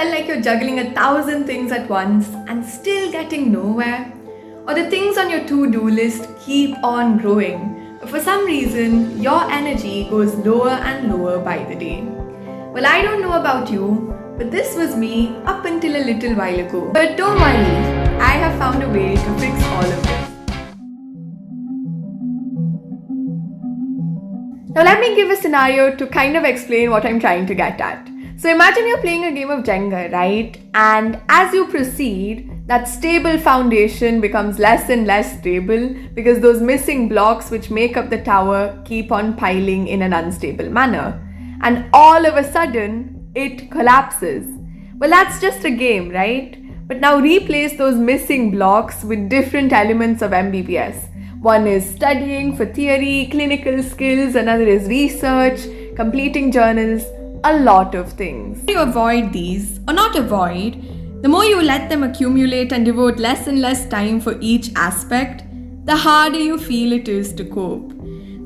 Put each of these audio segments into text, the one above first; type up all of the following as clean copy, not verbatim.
felt like you're juggling 1,000 things at once and still getting nowhere? Or the things on your to-do list keep on growing, but for some reason, your energy goes lower and lower by the day? Well, I don't know about you, but this was me up until a little while ago. But don't worry, I have found a way to fix all of this. Now let me give a scenario to kind of explain what I'm trying to get at. So imagine you're playing a game of Jenga, right? And as you proceed, that stable foundation becomes less and less stable because those missing blocks which make up the tower keep on piling in an unstable manner. And all of a sudden, it collapses. Well, that's just a game, right? But now replace those missing blocks with different elements of MBBS. One is studying for theory, clinical skills, another is research, completing journals, a lot of things. You avoid these, or not avoid, the more you let them accumulate and devote less and less time for each aspect, the harder you feel it is to cope.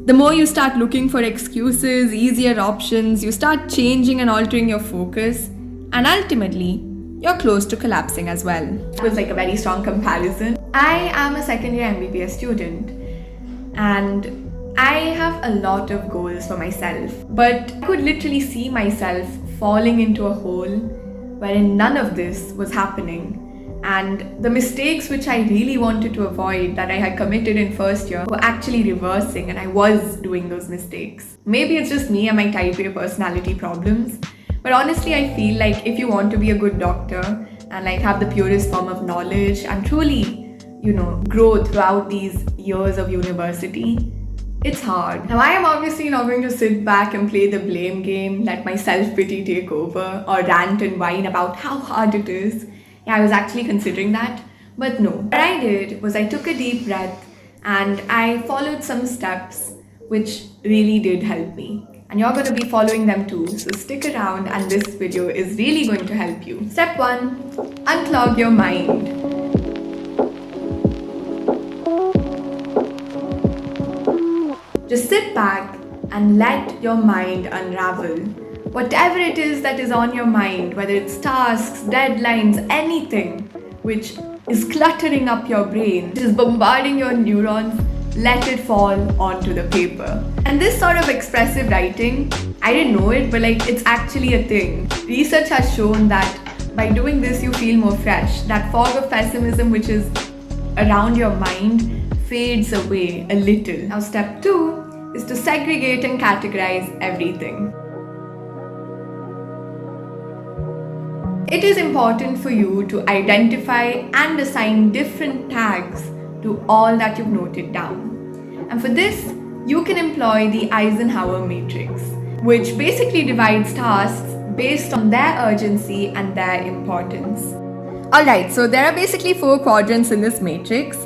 The more you start looking for excuses, easier options, you start changing and altering your focus, and ultimately, you're close to collapsing as well. It was like a very strong comparison. I am a second year MBBS student, and I have a lot of goals for myself, but I could literally see myself falling into a hole wherein none of this was happening. And the mistakes which I really wanted to avoid that I had committed in first year were actually reversing, and I was doing those mistakes. Maybe it's just me and my type A personality problems, but honestly I feel like if you want to be a good doctor and like have the purest form of knowledge and truly, grow throughout these years of university, it's hard. Now I am obviously not going to sit back and play the blame game, let my self-pity take over, or rant and whine about how hard it is. Yeah, I was actually considering that, but no. What I did was I took a deep breath and I followed some steps which really did help me. And you're going to be following them too, so stick around and this video is really going to help you. Step 1, unclog your mind. Just sit back and let your mind unravel. Whatever it is that is on your mind, whether it's tasks, deadlines, anything which is cluttering up your brain, just bombarding your neurons, let it fall onto the paper. And this sort of expressive writing, I didn't know it, but it's actually a thing. Research has shown that by doing this, you feel more fresh. That fog of pessimism which is around your mind fades away a little. Now step 2 is to segregate and categorize everything. It is important for you to identify and assign different tags to all that you've noted down. And for this, you can employ the Eisenhower matrix, which basically divides tasks based on their urgency and their importance. Alright, so there are basically 4 quadrants in this matrix: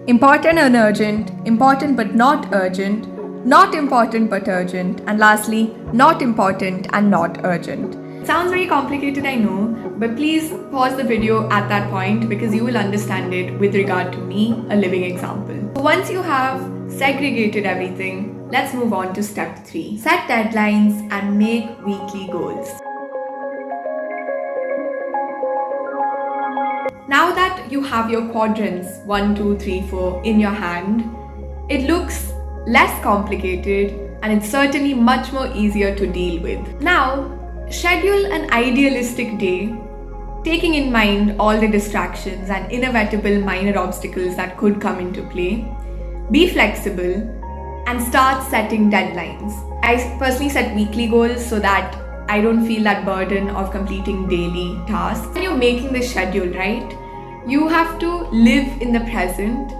important and urgent, important but not urgent, not important but urgent, and lastly, not important and not urgent. It sounds very complicated, I know, but please pause the video at that point because you will understand it with regard to me, a living example. So once you have segregated everything, let's move on to step 3. Set deadlines and make weekly goals. Now that you have your quadrants 1, 2, 3, 4 in your hand, it looks less complicated and it's certainly much more easier to deal with. Now, schedule an idealistic day, taking in mind all the distractions and inevitable minor obstacles that could come into play. Be flexible and start setting deadlines. I personally set weekly goals so that I don't feel that burden of completing daily tasks. When you're making the schedule, right, you have to live in the present,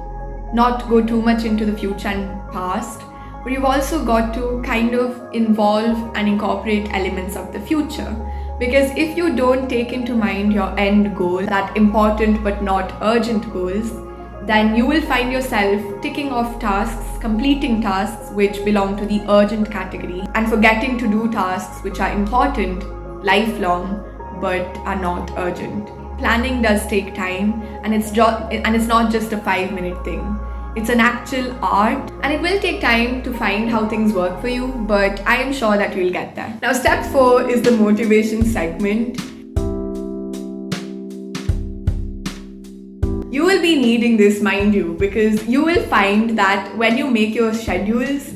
not go too much into the future and past, but you've also got to kind of involve and incorporate elements of the future. Because if you don't take into mind your end goal, that important but not urgent goals, then you will find yourself ticking off tasks, completing tasks which belong to the urgent category, and forgetting to do tasks which are important, lifelong, but are not urgent. Planning does take time, and it's not just a 5-minute thing. It's an actual art, and it will take time to find how things work for you, but I am sure that you'll get there. Now, step 4 is the motivation segment. will be needing this, mind you, because you will find that when you make your schedules,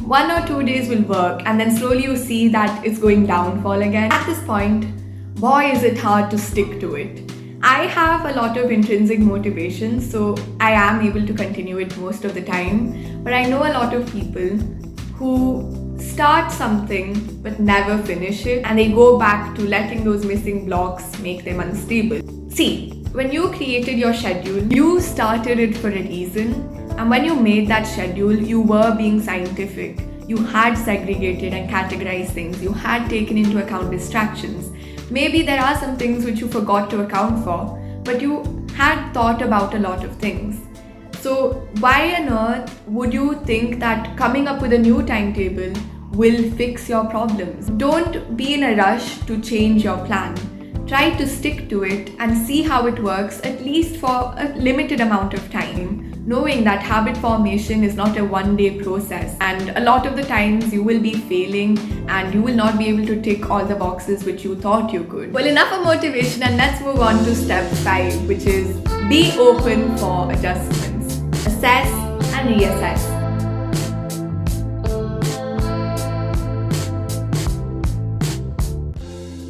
1 or 2 days will work and then slowly you see that it's going downfall again. At this point, boy, is it hard to stick to it. I have a lot of intrinsic motivation, so I am able to continue it most of the time. But I know a lot of people who start something but never finish it, and they go back to letting those missing blocks make them unstable. See, when you created your schedule, you started it for a reason, and when you made that schedule, you were being scientific. You had segregated and categorized things. You had taken into account distractions. Maybe there are some things which you forgot to account for, but you had thought about a lot of things. So why on earth would you think that coming up with a new timetable will fix your problems? Don't be in a rush to change your plan. Try to stick to it and see how it works, at least for a limited amount of time, knowing that habit formation is not a one-day process, and a lot of the times you will be failing and you will not be able to tick all the boxes which you thought you could. Well, enough of motivation, and let's move on to step 5, which is be open for adjustments. Assess and reassess.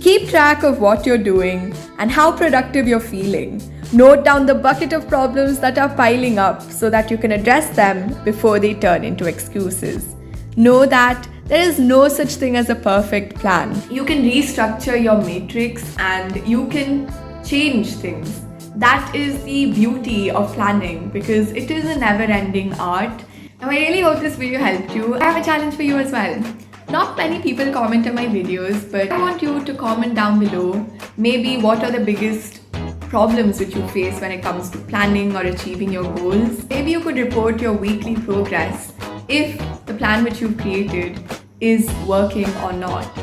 Keep track of what you're doing and how productive you're feeling. Note down the bucket of problems that are piling up so that you can address them before they turn into excuses. Know that there is no such thing as a perfect plan. You can restructure your matrix and you can change things. That is the beauty of planning, because it is a never-ending art. Now, I really hope this video helped you. I have a challenge for you as well. Not many people comment on my videos, but I want you to comment down below maybe what are the biggest problems which you face when it comes to planning or achieving your goals. Maybe you could report your weekly progress if the plan which you've created is working or not,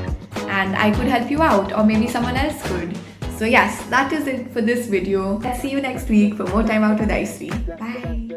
and I could help you out, or maybe someone else could. So yes, that is it for this video. Let's see you next week for more time out with Icy. Bye.